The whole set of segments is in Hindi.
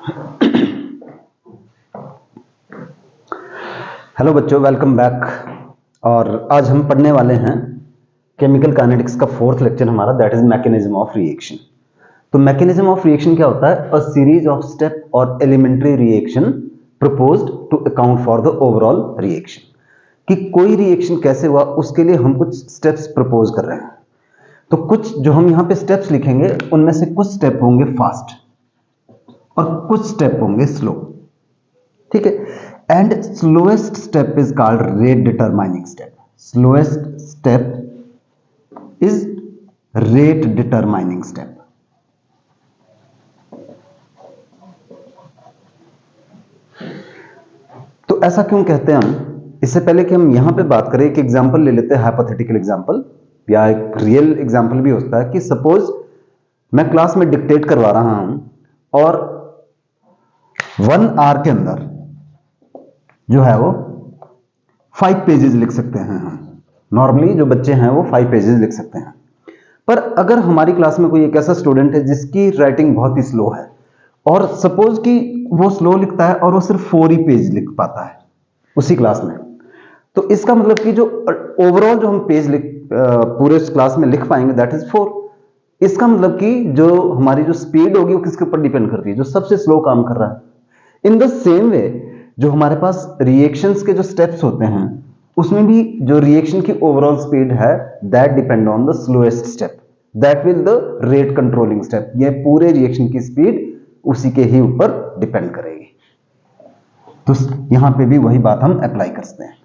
हेलो बच्चों, वेलकम बैक। और आज हम पढ़ने वाले हैं केमिकल काइनेटिक्स का फोर्थ लेक्चर हमारा, that is mechanism of reaction. तो मैकेनिज्म ऑफ रिएक्शन क्या होता है? अ सीरीज ऑफ स्टेप और elementary reaction proposed to account for the overall reaction. कि कोई रिएक्शन कैसे हुआ उसके लिए हम कुछ स्टेप्स प्रपोज कर रहे हैं। तो कुछ जो हम यहाँ पे स्टेप्स लिखेंगे उनमें से कुछ स्टेप होंगे फास्ट और कुछ स्टेप होंगे स्लो, ठीक है। And slowest step is called rate determining step. Slowest step is rate determining step. तो ऐसा क्यों कहते हैं हम? इससे पहले कि हम यहां पे बात करें, एक एग्जांपल ले लेते हैं, हाइपोथेटिकल एग्जांपल या एक रियल एग्जांपल भी होता है। कि सपोज मैं क्लास में डिक्टेट करवा रहा हूं और 1 आवर के अंदर जो है वो 5 पेजेस लिख सकते हैं। हम नॉर्मली जो बच्चे हैं वो 5 पेजेस लिख सकते हैं। पर अगर हमारी क्लास में कोई एक ऐसा स्टूडेंट है जिसकी राइटिंग बहुत ही स्लो है और सपोज कि वो स्लो लिखता है और वो सिर्फ 4 ही पेज लिख पाता है उसी क्लास में, तो इसका मतलब कि जो ओवरऑल जो हम पेज पूरे क्लास में लिख पाएंगे दैट इज 4। इसका मतलब कि जो हमारी जो स्पीड होगी वो किसके ऊपर डिपेंड करती है? जो सबसे स्लो काम कर रहा है। इन द सेम वे जो हमारे पास रिएक्शंस के जो स्टेप्स होते हैं उसमें भी जो रिएक्शन की ओवरऑल स्पीड है that depend on the slowest step, that will the rate controlling step. ये पूरे रिएक्शन की स्पीड उसी के ही ऊपर डिपेंड करेगी। तो यहां पे भी वही बात हम अप्लाई करते हैं।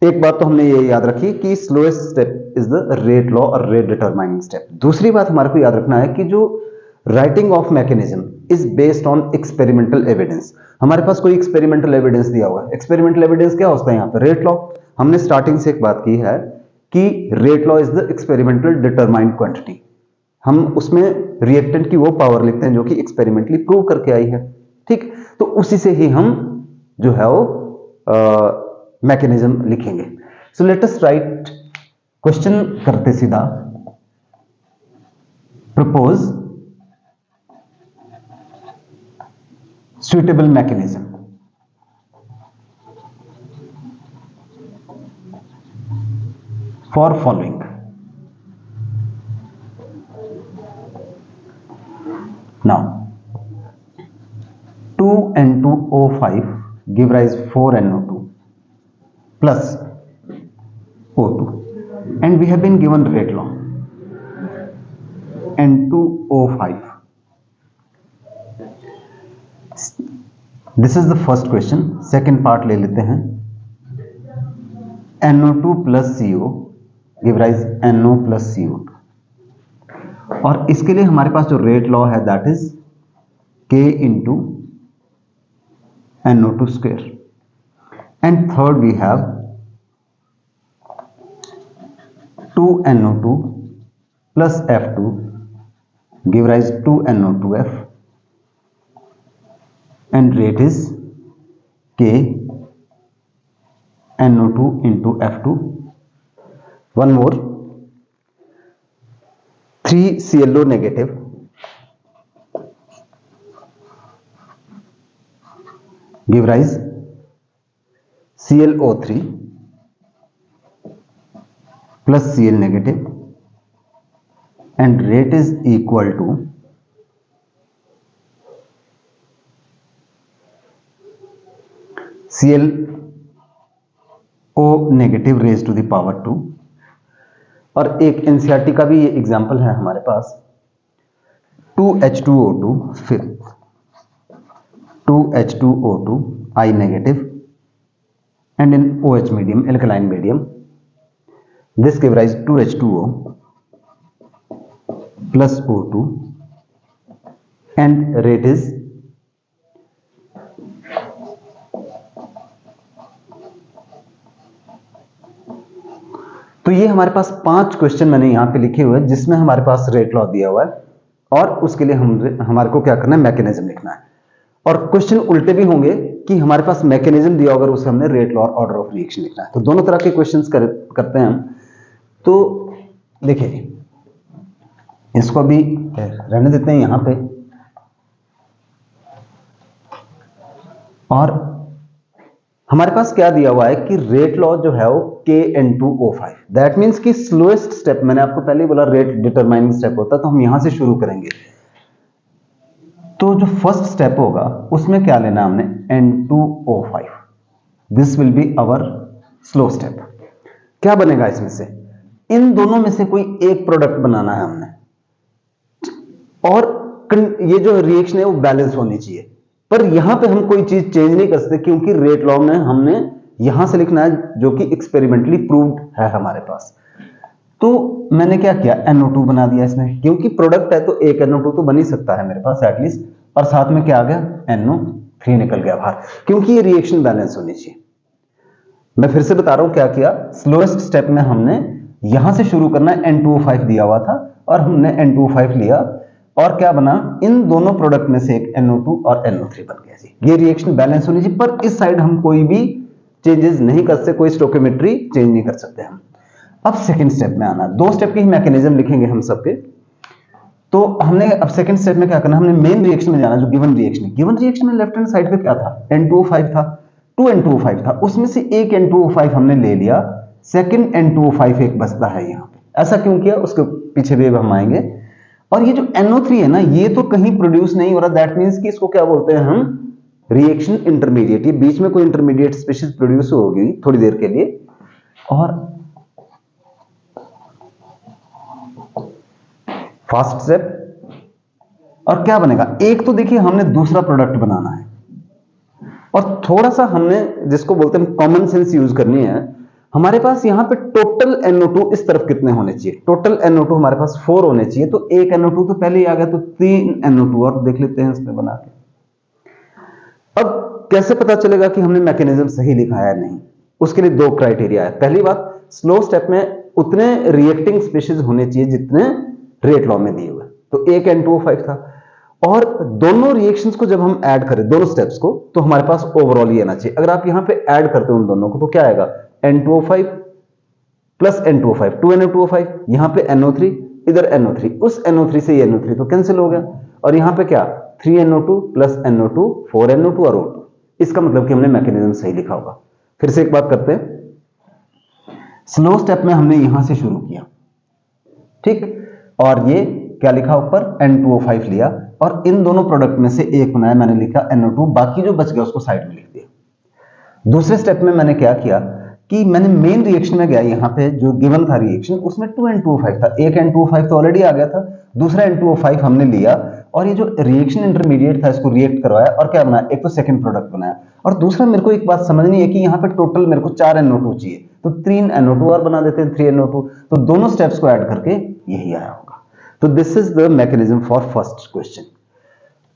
एक बात तो हमने ये याद रखी कि slowest step is the rate law और रेट डिटरमाइनिंग स्टेप। दूसरी बात हमारे को याद रखना है कि जो writing of mechanism is based on experimental evidence. हमारे पास कोई एक्सपेरिमेंटल एविडेंस दिया हुआ है। एक्सपेरिमेंटल एविडेंस क्या होता है? यहाँ पे रेट लॉ। हमने स्टार्टिंग से एक बात की है कि rate law is the experimental determined quantity. हम उसमें रिएक्टेंट की वो पावर लिखते हैं जो कि एक्सपेरिमेंटली प्रूव करके आई है, ठीक। तो उसी से ही हम जो है वो मैकेनिज्म लिखेंगे। So let us right, question करते सीधा, propose suitable mechanism for following. Now 2N2O5 give rise 4NO2 plus O2 and we have been given rate law N2O5. This is the first question. Second part ले लेते हैं। NO2 plus CO give rise NO plus CO2 और इसके लिए हमारे पास जो रेट लॉ है that is K into NO2 square. And third we have 2NO2 plus F2 give rise 2NO2F and rate is K NO2 into F2. One more, 3ClO negative give rise ClO3 plus Cl negative and rate is equal to ClO negative raise to the power 2। और एक एनसीईआरटी का भी ये एग्जांपल है हमारे पास, 2H2O2 फिर 2H2O2 I negative and in OH medium, alkaline medium, this give rise 2H2O plus O2 and rate is तो ये हमारे पास 5 क्वेश्चन मैंने यहां पे लिखे हुए हैं जिसमें हमारे पास रेट लॉ दिया हुआ है और उसके लिए हमारे को क्या करना है? मैकेनिज्म लिखना है। और क्वेश्चन उल्टे भी होंगे कि हमारे पास मैकेनिज्म दिया होगा, उसे हमने रेट लॉ और ऑर्डर ऑफ रिएक्शन लिखना है। तो दोनों तरह के क्वेश्चंस करते हैं हम। तो देखिए इसको भी रहने देते हैं यहां पे। और हमारे पास क्या दिया हुआ है कि रेट लॉ जो है वो Kn2O5, दैट मीन्स कि स्लोएस्ट स्टेप, मैंने आपको पहले ही बोला रेट डिटरमाइनिंग स्टेप होता है, तो हम यहां से शुरू करेंगे। तो जो फर्स्ट स्टेप होगा उसमें क्या लेना है हमने, N2O5, this will be our slow step. क्या बनेगा इसमें से, इन दोनों में से कोई एक प्रोडक्ट बनाना है हमने, और ये जो रिएक्शन है वो बैलेंस होनी चाहिए। पर यहां पे हम कोई चीज चेंज नहीं कर सकते, क्योंकि रेट लॉ में हमने यहां से लिखना है जो कि एक्सपेरिमेंटली प्रूव्ड है हमारे पास। तो मैंने क्या किया, NO2 बना दिया इसमें, क्योंकि प्रोडक्ट है तो एक NO2 तो बन ही सकता है मेरे पास एटलीस्ट, और साथ में क्या आ गया, NO3 निकल गया बाहर, क्योंकि ये रिएक्शन बैलेंस होनी चाहिए। मैं फिर से बता रहा हूं क्या किया, स्लोएस्ट स्टेप में हमने यहां से शुरू करना है, N2O5 दिया हुआ था और हमने N2O5 लिया, और क्या बना, इन दोनों प्रोडक्ट में से एक NO2 और NO3 बन गया जी। ये रिएक्शन बैलेंस होनी चाहिए, पर इस साइड हम कोई भी चेंजेस नहीं कर सकते, कोई स्टोकियोमेट्री चेंज नहीं कर सकते हम। अब सेकंड स्टेप में आना, दो स्टेप के ही मैकेनिज्म लिखेंगे हम सबके। तो हमने अब सेकंड स्टेप में क्या करना, हमने मेन रिएक्शन में जाना, जो गिवन रिएक्शन है। गिवन रिएक्शन में लेफ्ट हैंड साइड पे क्या था, N2O5 था, 2 N2O5 था, उसमें से एक N2O5 हमने ले लिया, सेकंड N2O5 एक बचता है यहाँ पे। ऐसा क्यों किया, उसके पीछे भी हम आएंगे। और ये जो NO3 है ना, ये तो कहीं प्रोड्यूस नहीं हो रहा, दैट मीन्स कि इसको क्या बोलते हैं हम, रिएक्शन इंटरमीडिएट। ये बीच में कोई इंटरमीडिएट स्पीशीज प्रोड्यूस होगी थोड़ी देर के लिए, और फर्स्ट स्टेप, और क्या बनेगा, एक तो देखिए हमने दूसरा प्रोडक्ट बनाना है, और थोड़ा सा हमने जिसको बोलते हैं कॉमन सेंस यूज करनी है। हमारे पास यहां पे टोटल NO2 इस तरफ कितने होने चाहिए, टोटल NO2 हमारे पास 4 होने चाहिए, तो एक NO2 तो पहले ही आ गया, तो 3 NO2 और देख लेते हैं इसमें बना के। अब कैसे पता चलेगा कि हमने मैकेनिज्म सही लिखा है नहीं, उसके लिए दो क्राइटेरिया है। पहली बात, स्लो स्टेप में उतने रिएक्टिंग स्पीशीज होने चाहिए जितने रेट लॉ में दिए हुए, तो एक N2O5 था, और दोनों रिएक्शंस को जब हम ऐड करें, दोनों स्टेप्स को, तो हमारे पास ओवरऑल ये आना चाहिए। अगर आप यहां पे ऐड करते हो उन दोनों को, तो क्या आएगा, N2O5 प्लस N2O5, 2NO2O5, यहां पे NO3, इधर NO3, उस NO3 से ये NO3 तो कैंसिल हो गया, और यहां पे क्या, 3NO2 प्लस NO2, 4NO2 और O2। इसका मतलब कि हमने मैकेनिज्म सही लिखा होगा। फिर से एक बात करते हैं, स्लो स्टेप में हमने यहां से शुरू किया, ठीक, और ये क्या लिखा ऊपर, N2O5 लिया, और इन दोनों प्रोडक्ट में से एक बनाया, मैंने लिखा NO2, बाकी जो बच गया उसको साइड में लिख दिया। दूसरे स्टेप में मैंने क्या किया कि मैंने मेन रिएक्शन में गया, यहां पे जो गिवन था रिएक्शन, उसमें 2 N2O5 था, एक N2O5 तो ऑलरेडी आ गया था, दूसरा N2O5 हमने लिया, और ये जो रिएक्शन इंटरमीडिएट था इसको रिएक्ट करवाया, और क्या बनाया, एक तो सेकंड प्रोडक्ट बनाया, और दूसरा मेरे को एक बात समझनी है कि यहाँ पे टोटल मेरे को 4 NO2 चाहिए, तो 3 NO2 और बना देते हैं, 3 NO2, तो दोनों स्टेप्स को ऐड करके यही आया होगा। तो this is the mechanism for first question.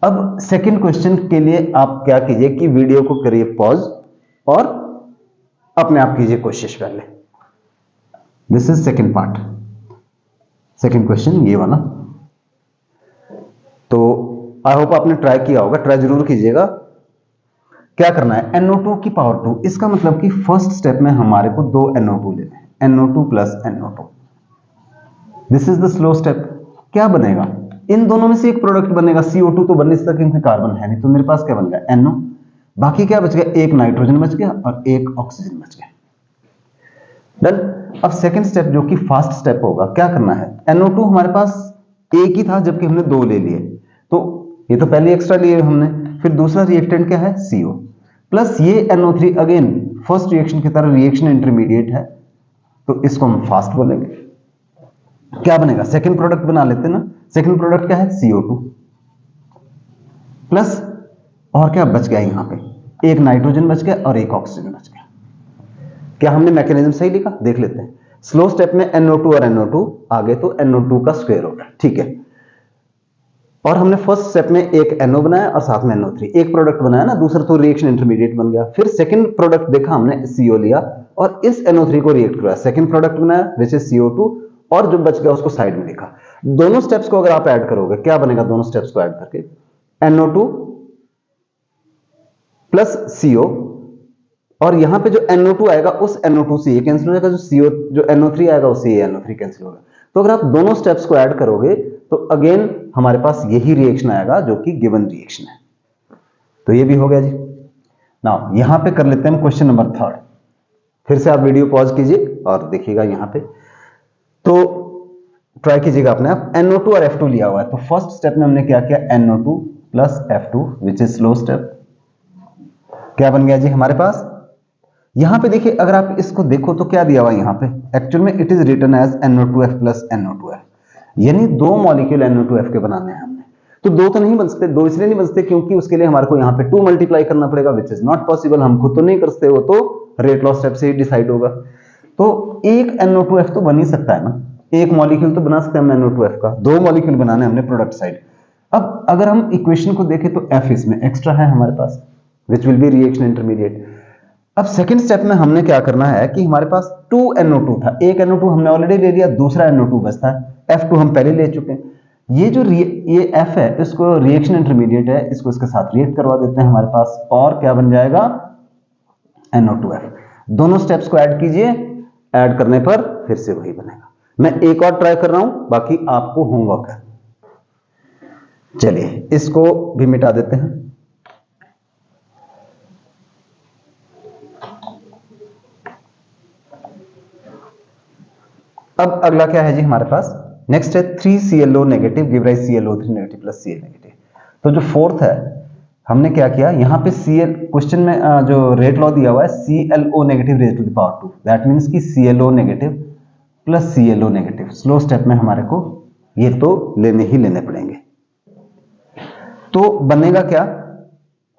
अब सेकंड क्वेश्चन के लिए आप क्या कीजिए कि वीडियो को करिए पॉज, और अपने आप कीजिए कोशिश पहले। This is second part, second question ये वाला। तो आई होप आपने ट्राई किया होगा, ट्राई जरूर कीजिएगा। क्या करना है, NO2 की पावर 2, इसका मतलब कि फर्स्ट स्टेप में हमारे को 2 NO2 लेने हैं, NO2 plus NO2। This is the slow step. क्या बनेगा, इन दोनों में से एक प्रोडक्ट बनेगा, CO2 तो बन नहीं सकता क्योंकि कार्बन है नहीं, तो मेरे पास क्या बन गया, NO, बाकी क्या बच गया, एक नाइट्रोजन बच गया और एक ऑक्सीजन बच गया। डन। अब सेकंड स्टेप जो कि फास्ट स्टेप होगा, क्या करना है, NO2 हमारे पास एक ही था जबकि हमने 2 ले लिए, तो ये तो पहले एक्स्ट्रा लिए हमने, फिर दूसरा रिएक्टेंट क्या है, CO, प्लस ये NO3 अगेन फर्स्ट रिएक्शन की तरह रिएक्शन इंटरमीडिएट है, तो इसको हम फास्ट बोलेंगे। क्या बनेगा, सेकंड प्रोडक्ट बना लेते हैं ना, सेकंड प्रोडक्ट क्या है, CO2 प्लस, और क्या बच गया यहां पे, एक नाइट्रोजन बच गया और एक ऑक्सीजन बच गया। क्या हमने मैकेनिज्म सही लिखा, देख लेते हैं। स्लो स्टेप में NO2 और NO2 आगे, तो NO2 का स्क्वायर होगा, ठीक है, और हमने फर्स्ट स्टेप में एक NO बनाया और साथ में NO3, एक प्रोडक्ट बनाया ना, दूसरा तो रिएक्शन इंटरमीडिएट बन गया। फिर सेकंड प्रोडक्ट देखा हमने, CO लिया और इस NO3 को रिएक्ट करवाया, सेकंड प्रोडक्ट बनाया विच इज CO2, और जो बच गया उसको साइड में लिखा। दोनों स्टेप्स को अगर आप ऐड करोगे, क्या बनेगा, दोनों स्टेप्स को ऐड करके NO2 प्लस CO, और यहां पे जो NO2 आएगा उस NO2 से ये कैंसिल हो जाएगा, जो CO जो NO3 आएगा उससे ये NO3 कैंसिल होगा। तो अगर आप दोनों स्टेप्स को ऐड करोगे तो अगेन हमारे पास यही रिएक्शन आएगा जो कि गिवन रिएक्शन है। तो ये भी हो गया जी। नाउ यहां पे कर लेते हैं हम क्वेश्चन नंबर 3। फिर से आप वीडियो पॉज कीजिए और देखिएगा यहां पे, तो ट्राई कीजिएगा अपने आप। NO2 और F2 लिया हुआ है, तो फर्स्ट स्टेप में हमने क्या किया, NO2 plus F2 which is slow step. क्या बन गया जी हमारे पास, यहां पे देखिए अगर आप इसको देखो तो क्या दिया हुआ है यहां पे, एक्चुअल में it is written as NO2F plus NO2F, यानी दो मॉलिक्यूल NO2F के बनाने हैं हमने। तो दो तो नहीं बन सकते, दो इसलिए नहीं बन सकते क्योंकि उसके लिए हमारे को यहाँ पे 2 मल्टीप्लाई करना पड़ेगा, विच इज नॉट पॉसिबल, हम खुद तो नहीं कर सकते, वो तो रेट लॉ स्टेप से ही डिसाइड होगा। तो एक NO2F तो बन ही सकता है ना, एक मॉलिक्यूल तो बना सकते हैं हम NO2F का, दो मॉलिक्यूल बनाने हमने प्रोडक्ट साइड। अब अगर हम इक्वेशन को देखें तो F इसमें एक्स्ट्रा है हमारे पास, which will be reaction intermediate. अब सेकंड स्टेप में हमने क्या करना है कि हमारे पास 2 NO2 था, एक NO2 हमने ऑलरेडी ले लिया, दूसरा NO2 बचता है, F2 हम पहले ले चुके हैं। ये जो ये F है इसको रिएक्शन इंटरमीडिएट है, इसको इसके साथ रिएक्ट करवा देते हैं हमारे पास, और क्या बन जाएगा NO2F। दोनों स्टेप्स को ऐड कीजिए, ऐड करने पर फिर से वही बनेगा। मैं एक और ट्राई कर रहा हूं, बाकी आपको होमवर्क है। चलिए इसको भी मिटा देते हैं। अब अगला क्या है जी हमारे पास, नेक्स्ट है 3ClO negative give rise ClO3 negative plus Cl negative. तो जो फोर्थ है हमने क्या किया, यहां पे Cl क्वेश्चन में जो रेट लॉ दिया हुआ है ClO negative raise to the power 2, that means कि ClO negative plus ClO negative. Slow step में हमारे को ये तो लेने ही लेने पड़ेंगे। तो बनेगा क्या,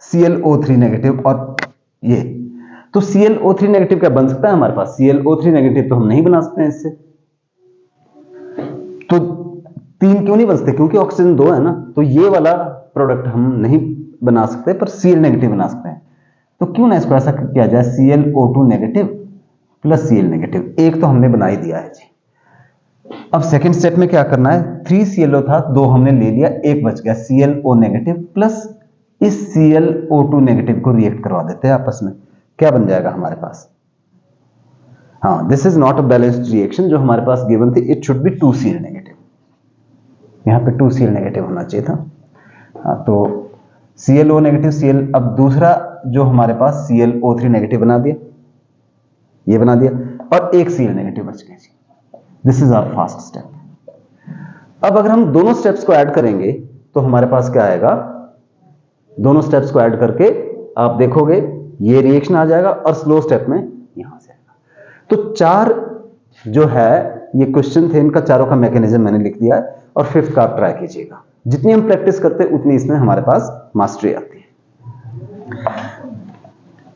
ClO3 नेगेटिव और ये, तो ClO3 नेगेटिव क्या बन सकता है हमारे पास, ClO3 नेगेटिव तो हम नहीं बना सकते हैं इससे। तो 3 क्यों नहीं बन सकते, क्योंकि ऑक्सीजन 2 है ना, तो ये वाला प्रोडक्ट हम नहीं बना सकते, पर Cl नेगेटिव बना सकते हैं। तो क्यों ना इसको ऐसा किया जाए, ClO2 negative plus Cl negative, एक तो हमने बना ही दिया है जी। अब सेकंड स्टेप में क्या करना है, 3ClO था, 2 हमने ले लिया, एक बच गया, ClO नेगेटिव प्लस इस ClO2 नेगेटिव को रिएक्ट करवा देते हैं आपस में, क्या बन जाएगा हमारे पास, हाँ this is not a balanced reaction, जो हमारे पास गिवन थी it should be 2Cl negative, यहां पे 2Cl नेगेटिव होना चाहिए था। हाँ तो ClO नेगेटिव Cl, अब दूसरा जो हमारे पास ClO3 नेगेटिव बना दिया, ये बना दिया, और एक Cl नेगेटिव बच गया जी। This is our first step. अब अगर हम दोनों स्टेप्स को ऐड करेंगे तो हमारे पास क्या आएगा, दोनों स्टेप्स को ऐड करके आप देखोगे ये रिएक्शन आ जाएगा, और स्लो स्टेप में यहां से आएगा। तो 4 जो है ये क्वेश्चन थे, इनका चारों का मैकेनिज्म मैंने लिख दिया है, और फिफ्थ का आप ट्राई कीजिएगा। जितनी हम प्रैक्टिस करते हैं उतनी इसमें हमारे पास मास्टरी आती है।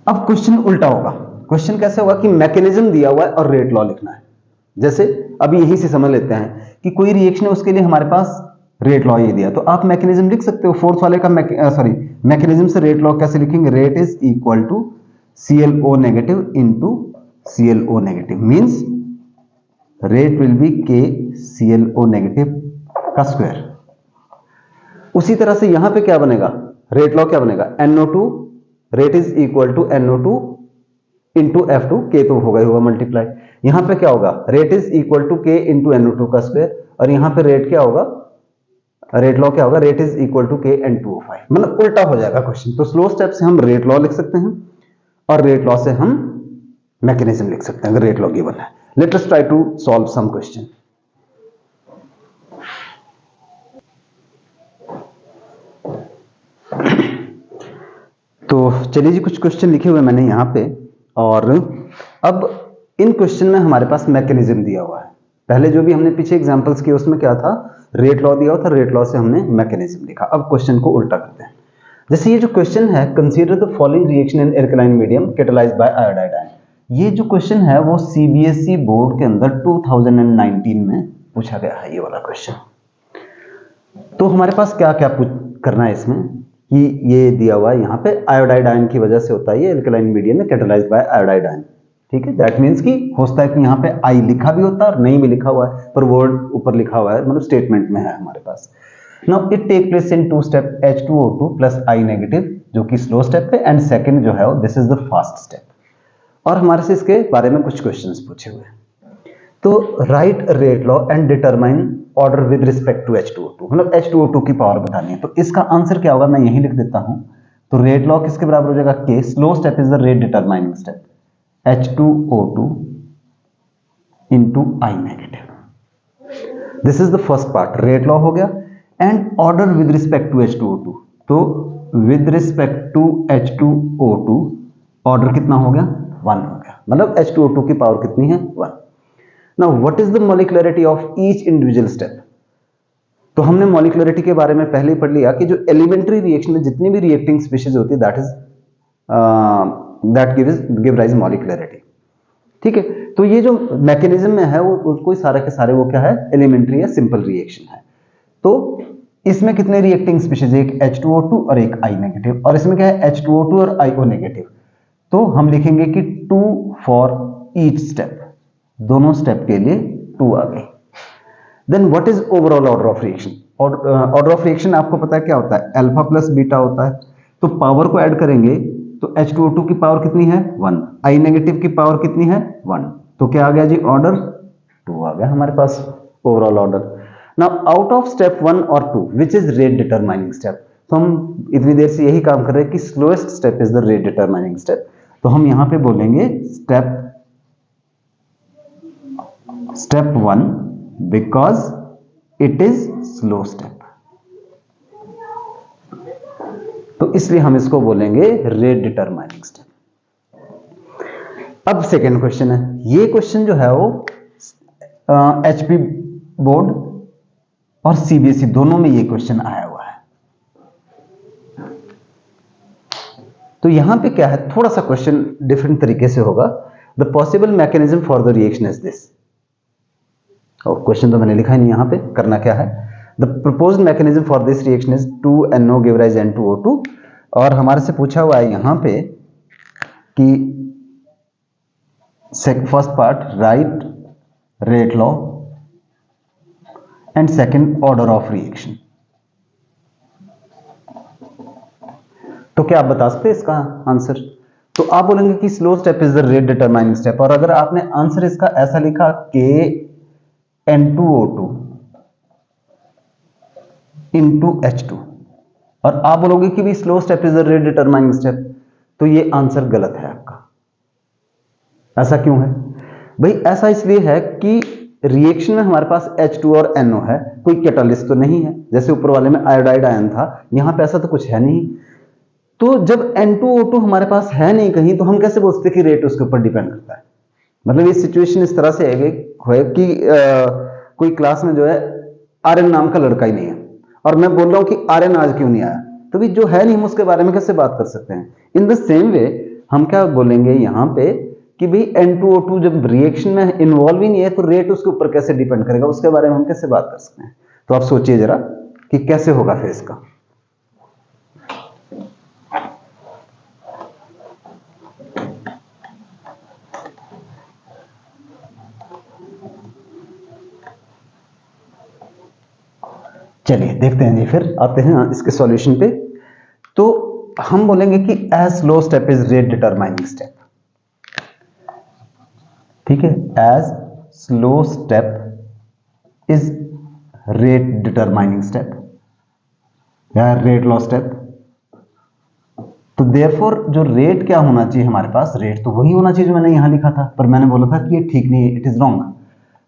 अब क्वेश्चन उल्टा होगा, क्वेश्चन कैसे होगा कि मैकेनिज्म दिया हुआ है और रेट लॉ लिखना है। जैसे अभी यहीं से समझ लेते हैं कि कोई रिएक्शन है, उसके लिए हमारे पास रेट लॉ ये दिया, तो आप मैकेनिज्म लिख सकते हो। फोर्थ वाले का मैकेनिज्म से रेट लॉ कैसे लिखेंगे, rate is equal to ClO negative into ClO negative, means rate will be K ClO negative का स्क्वायर। उसी तरह से यहां पे क्या बनेगा, रेट लॉ क्या बनेगा, NO2 rate is equal to NO2 into F2, K तो होगा ही होगा मल्टीप्लाई, यहां पे क्या होगा, rate is equal to K into NO2 का स्क्वायर, और यहां पे रेट क्या होगा, रेट लॉ क्या होगा, rate is equal to K N2O5, मतलब उल्टा हो जाएगा क्वेश्चन। तो स्लो स्टेप से हम रेट लॉ लिख सकते हैं, और रेट लॉ से हम मैकेनिज्म लिख सकते हैं अगर रेट लॉ गिवन है। Let us try to solve some question. तो चलिए जी, कुछ क्वेश्चन लिखे हुए मैंने यहां पे, और अब इन क्वेश्चन में हमारे पास मैकेनिज्म दिया हुआ है। पहले जो भी हमने पीछे एग्जांपल्स किए उसमें क्या था, रेट लॉ दिया हुआ था, रेट लॉ से हमने मैकेनिज्म लिखा। अब क्वेश्चन को उल्टा करते हैं। जैसे ये जो क्वेश्चन है, consider the following reaction in alkaline medium catalysed by iodide ion, ये जो क्वेश्चन है वो CBSE बोर्ड के अंदर 2019 में पूछा गया है, ये वाला क्वेश्चन। तो हमारे पास क्या क्या करना है इसमें, कि ये दिया हुआ है यहाँ पे आयोडाइड आयन की वजह से होता है ये एल्कलाइन मीडियम में कैटालाइज्ड बाय आयोडाइड आयन, ठीक है। दैट मींस कि हो सकता है कि यहाँ पे आई लिखा भी होता है और नहीं भी लिखा हुआ है, पर वर्ड ऊपर लिखा हुआ है, मतलब स्टेटमेंट में है हमारे पास। Now it take place in 2 step H2O2 plus I negative, जो कि स्लो स्टेप है, एंड सेकंड जो है this is the fast step. और हमारे से इसके बारे में कुछ क्वेश्चंस पूछे हुए हैं। तो write rate law and determine order with respect to H2O2, मतलब H2O2 की पावर बतानी है। तो इसका आंसर क्या होगा, मैं यही लिख देता हूं, तो रेट लॉ किसके बराबर हो जाएगा? के। Slow step is the rate determining step, H2O2 into I negative. This is the first part, rate law हो गया। And order with respect to H2O2, तो with respect to H2O2 order कितना हो गया? 1 हो गया, मतलब H2O2 की पावर कितनी है? 1। Now what is the molecularity of each individual step? तो हमने मॉलिक्युलरिटी के बारे में पहले ही पढ़ लिया कि जो एलिमेंट्री रिएक्शन में जितनी भी रिएक्टिंग स्पीशीज होती है दैट गिव राइज मॉलिक्युलरिटी। ठीक है, तो ये जो मैकेनिज्म में है वो उसको सारे के सारे वो क्या है? एलिमेंट्री या सिंपल रिएक्शन है। तो इसमें कितने रिएक्टिंग स्पीशीज? एक H2O2 और एक I नेगेटिव, और इसमें क्या है? H2O2 और IO नेगेटिव। तो हम लिखेंगे कि 2 फॉर ईच स्टेप, दोनों स्टेप के लिए 2 आ गए। Then what is overall order of reaction? Order of reaction आपको पता है क्या होता है? अल्फा प्लस बीटा होता है। तो पावर को ऐड करेंगे तो H2O2 की पावर कितनी है? 1। I नेगेटिव की पावर कितनी है? 1। तो क्या आ गया जी? ऑर्डर 2 आ गया हमारे पास, overall order. Now out of step 1 और 2 which is rate determining step? तो हम इतनी देर से यही काम कर रहे हैं कि slowest step is the rate determining step. तो हम यहां पे बोलेंगे step 1 because it is slow step, तो इसलिए हम इसको बोलेंगे रेट डिटरमाइनिंग स्टेप। अब सेकेंड क्वेश्चन है, ये क्वेश्चन जो है वो HP बोर्ड और CBSE दोनों में ये क्वेश्चन आया हुआ है। तो यहां पे क्या है, थोड़ा सा क्वेश्चन डिफरेंट तरीके से होगा। The possible mechanism for the reaction is this, और क्वेश्चन तो मैंने लिखा ही नहीं, यहां पे करना क्या है। The proposed mechanism for this reaction is 2NO give rise N2O2, और हमारे से पूछा हुआ है यहां पे कि first part right rate law and second order of reaction. तो क्या आप बता सकते हैं इसका आंसर? तो आप बोलेंगे कि slow step is the rate determining step, और अगर आपने आंसर इसका ऐसा लिखा KN2O2 इंटू H2, और आप बोलोगे कि भी slow step is the rate determining step, तो ये आंसर गलत है आपका। ऐसा क्यों है भाई? ऐसा इसलिए है कि रिएक्शन में हमारे पास H2 और NO है, कोई कैटालिस्ट तो नहीं है, जैसे ऊपर वाले में आयोडाइड आयन था, यहां पे ऐसा तो कुछ है नहीं। तो जब N2O2 हमारे पास है नहीं कहीं, तो हम कैसे बोल सकते कि रेट उसके ऊपर डिपेंड करता है? मतलब ये सिचुएशन इस तरह से है कि कोई क्लास में जो है RN नाम का लड़का ही नहीं है, और मैं बोल रहा हूं कि RN आज क्यों नहीं आया, तो भी जो है नहीं हम उसके बारे में कैसे बात कर सकते हैं? इन द सेम वे हम क्या बोलेंगे यहां पे कि भाई N2O2 जब रिएक्शन में इन्वॉल्व ही नहीं है, तो रेट उसके ऊपर कैसे डिपेंड करेगा, उसके बारे में हम कैसे बात कर सकते हैं? तो आप सोचिए जरा कि कैसे होगा फिर इसका। चलिए देखते हैं जी, फिर आते हैं इसके सॉल्यूशन पे। तो हम बोलेंगे कि as slow step is rate determining step, ठीक है, as slow step is rate determining step या रेट लॉ स्टेप। तो देयरफॉर जो रेट क्या होना चाहिए हमारे पास, रेट तो वही होना चाहिए जो मैंने यहां लिखा था, पर मैंने बोला था कि ये ठीक नहीं है, इट इज रॉन्ग।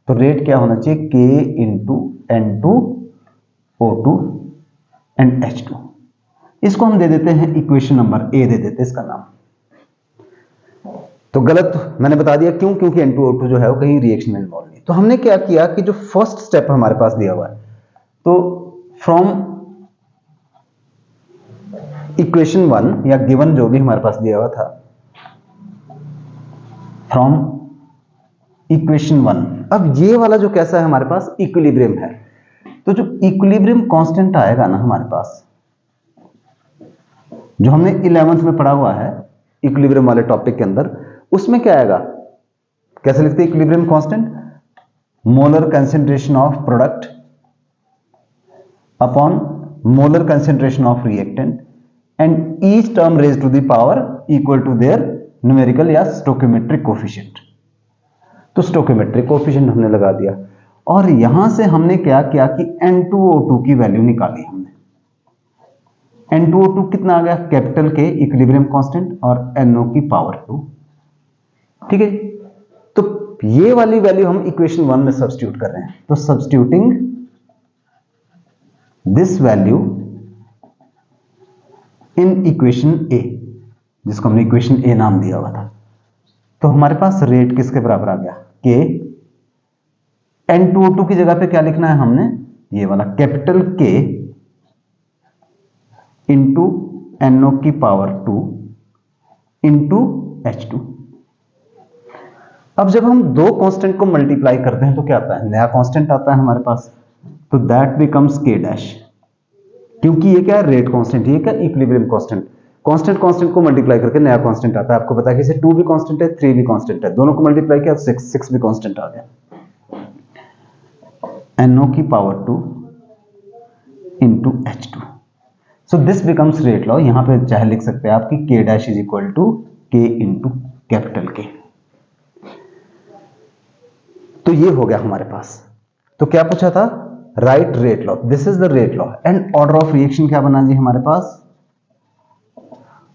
तो रेट क्या होना चाहिए? K into N2O2 and H2। इसको हम दे देते हैं इक्वेशन नंबर A, दे देते हैं इसका नाम। तो गलत मैंने बता दिया क्यों? क्योंकि N2O2 जो है वो कहीं रिएक्शन में इन्वॉल्व नहीं। तो हमने क्या किया कि जो फर्स्ट स्टेप हमारे पास दिया हुआ है, तो फ्रॉम इक्वेशन 1 या गिवन जो भी हमारे पास दिया हुआ था, फ्रॉम इक्वेशन 1, अब ये वाला जो कैसा है हमारे पास? इक्विलिब्रियम है। तो जो इक्विलिब्रियम कांस्टेंट आएगा ना हमारे पास, जो हमने 11th में पढ़ा हुआ है इक्विलिब्रियम वाले टॉपिक के अंदर, उसमें क्या आएगा? कैसे लिखते हैं equilibrium constant? Molar concentration of product upon molar concentration of reactant and each term raise to the power equal to their numerical या स्टोकियोमेट्रिक कोफिशिएंट। तो स्टोकियोमेट्रिक कोफिशिएंट हमने लगा दिया, और यहां से हमने क्या किया कि N2O2 की वैल्यू निकाली हमने। N2O2 कितना आ गया, कैपिटल के इक्विलिब्रियम कांस्टेंट और NO की पावर 2। ठीक है, तो ये वाली वैल्यू हम इक्वेशन 1 में सब्स्टिट्यूट कर रहे हैं। तो substituting this value in equation A, जिसको हमने इक्वेशन ए नाम दिया हुआ था, तो हमारे पास रेट किसके बराबर आ गया, के। N2O2 की जगह पे क्या लिखना है हमने, ये वाला कैपिटल के इंटू NO की पावर 2 इंटू H2। अब जब हम दो कांस्टेंट को मल्टीप्लाई करते हैं तो क्या आता है, नया कांस्टेंट आता है हमारे पास, तो दैट बिकम्स के डैश, क्योंकि ये क्या है, रेट कांस्टेंट, ये क्या इक्विलिब्रियम कांस्टेंट। कांस्टेंट कांस्टेंट को मल्टीप्लाई करके नया कांस्टेंट आता है। आपको पता है कि इसे 2 भी कांस्टेंट है, 3 भी कांस्टेंट है, दोनों को मल्टीप्लाई किया 6 भी कांस्टेंट आ गया। NO की power 2 into H2। So this becomes rate law. यहां पे चाहे लिख सकते हैं आपकी के डैश इज इक्वल टू के इंटू कैपिटल के। तो ये हो गया हमारे पास। तो क्या पूछा था, right rate law, this is the rate law. And order of reaction क्या बना जी हमारे पास,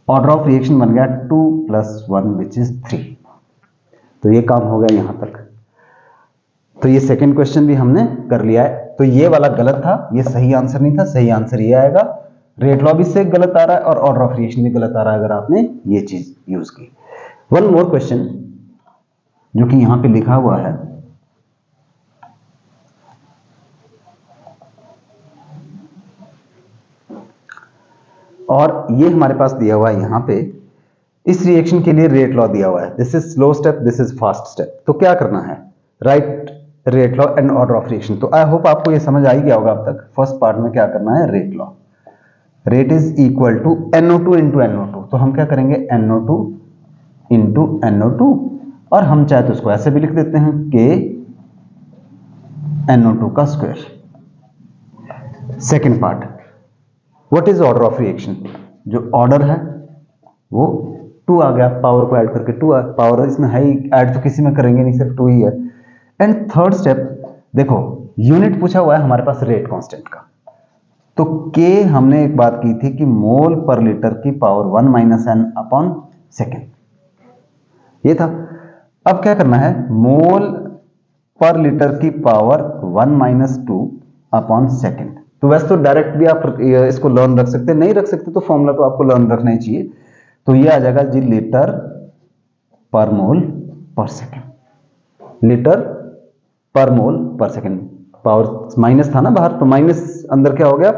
ऑर्डर ऑफ रिएक्शन बन गया 2 + 1 विच इज 3। तो ये काम हो गया यहां तक। तो ये सेकंड क्वेश्चन भी हमने कर लिया है। तो ये वाला गलत था, ये सही आंसर नहीं था, सही आंसर ये आएगा। रेट लॉ भी से गलत आ रहा है और ऑर्डर ऑफ रिएक्शन भी गलत आ रहा है अगर आपने ये चीज यूज की। वन मोर क्वेश्चन जो कि यहां पे लिखा हुआ है, और ये हमारे पास दिया हुआ है यहां पे, इस रिएक्शन के लिए रेट लॉ दिया हुआ है, this is slow step, this is fast step. तो क्या करना है, right rate law and order of reaction. तो आई होप आपको ये समझ आ ही गया होगा अब तक। फर्स्ट पार्ट में क्या करना है, rate law, rate is equal to NO2 into NO2। तो हम क्या करेंगे, NO2 इंटू NO2, और हम चाहे तो उसको ऐसे भी लिख देते हैं के NO2 का square. Second part, what is order of reaction, जो ऑर्डर है वो 2 आ गया, पावर को ऐड करके 2 पावर इसमें है ही, ऐड तो किसी में करेंगे नहीं, सिर्फ 2 ही है। एंड थर्ड स्टेप, देखो यूनिट पूछा हुआ है हमारे पास रेट कांस्टेंट का, तो के हमने एक बात की थी कि मोल पर लीटर की पावर 1 - n/सेकेंड, ये था। अब क्या करना है, मोल पर लीटर की पावर 1 - 2/सेकेंड। तो वैसे तो डायरेक्ट भी आप इसको लर्न रख सकते हैं, नहीं रख सकते तो फॉर्मूला तो आपको लर्न रखना ही चाहिए। तो ये आ जाएगा जी लीटर पर मोल पर सेकेंड, लीटर पर मोल पर सेकेंड। पावर माइनस था ना बाहर, तो माइनस अंदर क्या हो गया,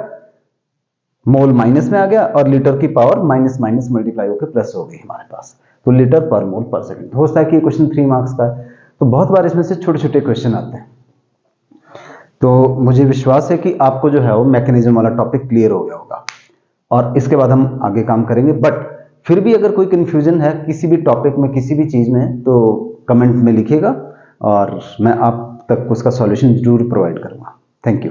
मोल माइनस में आ गया और लीटर की पावर माइनस माइनस मल्टीप्लाई होकर प्लस हो गई हमारे पास। तो लीटर पर मोल पर सेकेंड। हो सकता है कि क्वेश्चन 3 मार्क्स का है, तो बहुत बार इसमें से छोटे छोटे क्वेश्चन आते हैं। तो मुझे विश्वास है कि आपको जो है वो मैकेनिज्म वाला टॉपिक क्लियर हो गया होगा, और इसके बाद हम आगे काम करेंगे। बट फिर भी अगर कोई कंफ्यूजन है किसी भी टॉपिक में, किसी भी चीज में, तो कमेंट में लिखिएगा और मैं आप तक उसका सॉल्यूशन जरूर प्रोवाइड करूंगा। Thank you.